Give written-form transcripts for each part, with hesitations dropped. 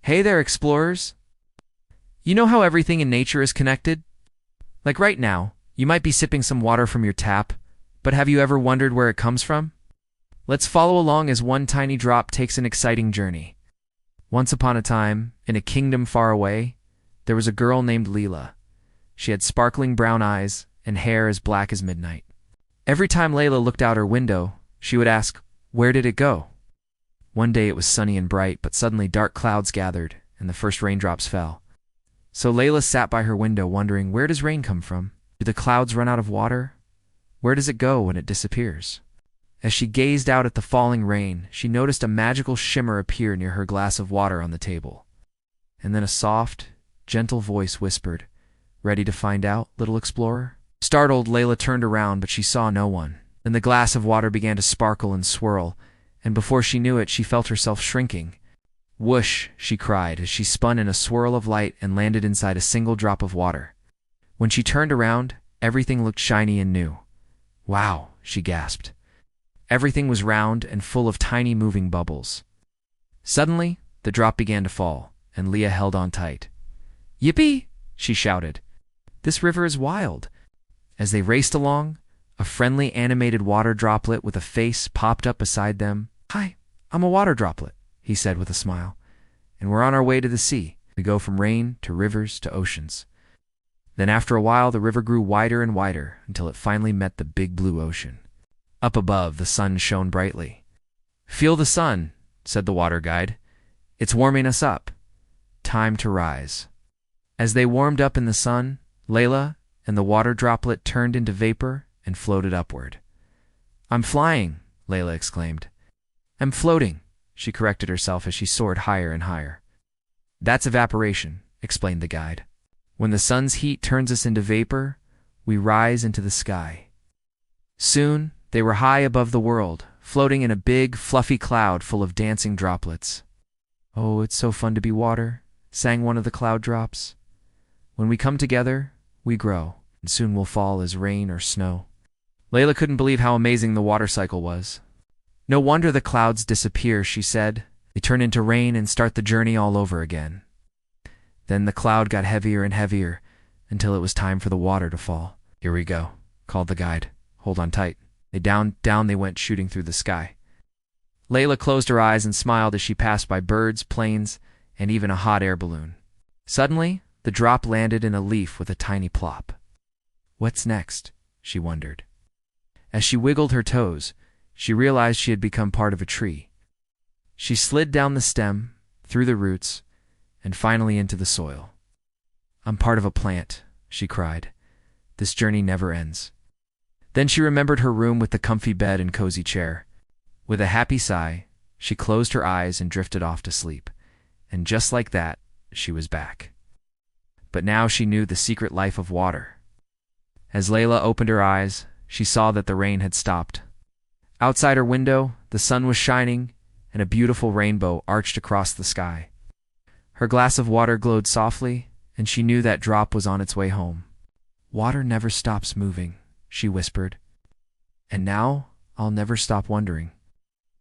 Hey there, explorers! You know how everything in nature is connected? Like right now, you might be sipping some water from your tap, but have you ever wondered where it comes from? Let's follow along as one tiny drop takes an exciting journey. Once upon a time, in a kingdom far away, there was a girl named Laila. She had sparkling brown eyes and hair as black as midnight. Every time Laila looked out her window, she would ask, "Where did it go?" One day it was sunny and bright, but suddenly dark clouds gathered, and the first raindrops fell. So Laila sat by her window wondering, where does rain come from? Do the clouds run out of water? Where does it go when it disappears? As she gazed out at the falling rain, she noticed a magical shimmer appear near her glass of water on the table. And then a soft, gentle voice whispered, "Ready to find out, little explorer?" Startled, Laila turned around, but she saw no one. Then the glass of water began to sparkle and swirl, and before she knew it, she felt herself shrinking. "Whoosh!" she cried as she spun in a swirl of light and landed inside a single drop of water. When she turned around, everything looked shiny and new. "Wow!" she gasped. Everything was round and full of tiny moving bubbles. Suddenly, the drop began to fall, and Leah held on tight. "Yippee!" she shouted. "This river is wild." As they raced along, a friendly animated water droplet with a face popped up beside them. "Hi, I'm a water droplet," he said with a smile. "And we're on our way to the sea. We go from rain to rivers to oceans." Then after a while, the river grew wider and wider until it finally met the big blue ocean. Up above, the sun shone brightly. "Feel the sun," said the water guide. "It's warming us up. Time to rise." As they warmed up in the sun, Laila and the water droplet turned into vapor and floated upward. "I'm flying," Laila exclaimed. "I'm floating," she corrected herself as she soared higher and higher. "That's evaporation," explained the guide. "When the sun's heat turns us into vapor, we rise into the sky." Soon, they were high above the world, floating in a big, fluffy cloud full of dancing droplets. "Oh, it's so fun to be water," sang one of the cloud drops. "When we come together, we grow, and soon we'll fall as rain or snow." Laila couldn't believe how amazing the water cycle was. "No wonder the clouds disappear," she said. "They turn into rain and start the journey all over again." Then the cloud got heavier and heavier until it was time for the water to fall. "Here we go," called the guide. "Hold on tight." Down they went, shooting through the sky. Laila closed her eyes and smiled as she passed by birds, planes, and even a hot air balloon. Suddenly, the drop landed in a leaf with a tiny plop. "What's next?" she wondered. As she wiggled her toes, she realized she had become part of a tree. She slid down the stem, through the roots, and finally into the soil. "I'm part of a plant," she cried. "This journey never ends." Then she remembered her room with the comfy bed and cozy chair. With a happy sigh, she closed her eyes and drifted off to sleep. And just like that, she was back. But now she knew the secret life of water. As Laila opened her eyes, she saw that the rain had stopped. Outside her window, the sun was shining, and a beautiful rainbow arched across the sky. Her glass of water glowed softly, and she knew that drop was on its way home. "Water never stops moving," she whispered. "And now I'll never stop wondering."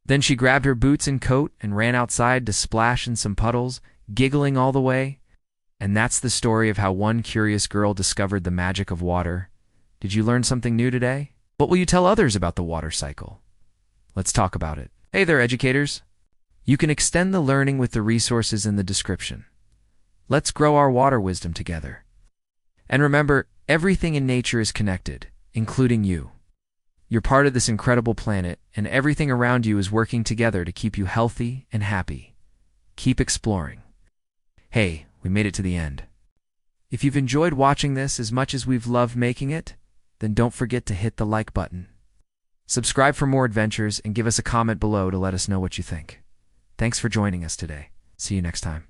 Then she grabbed her boots and coat and ran outside to splash in some puddles, giggling all the way. And that's the story of how one curious girl discovered the magic of water. Did you learn something new today? What will you tell others about the water cycle? Let's talk about it. Hey there, educators! You can extend the learning with the resources in the description. Let's grow our water wisdom together. And remember, everything in nature is connected, including you. You're part of this incredible planet, and everything around you is working together to keep you healthy and happy. Keep exploring. Hey, we made it to the end. If you've enjoyed watching this as much as we've loved making it, then don't forget to hit the like button. Subscribe for more adventures and give us a comment below to let us know what you think. Thanks for joining us today. See you next time.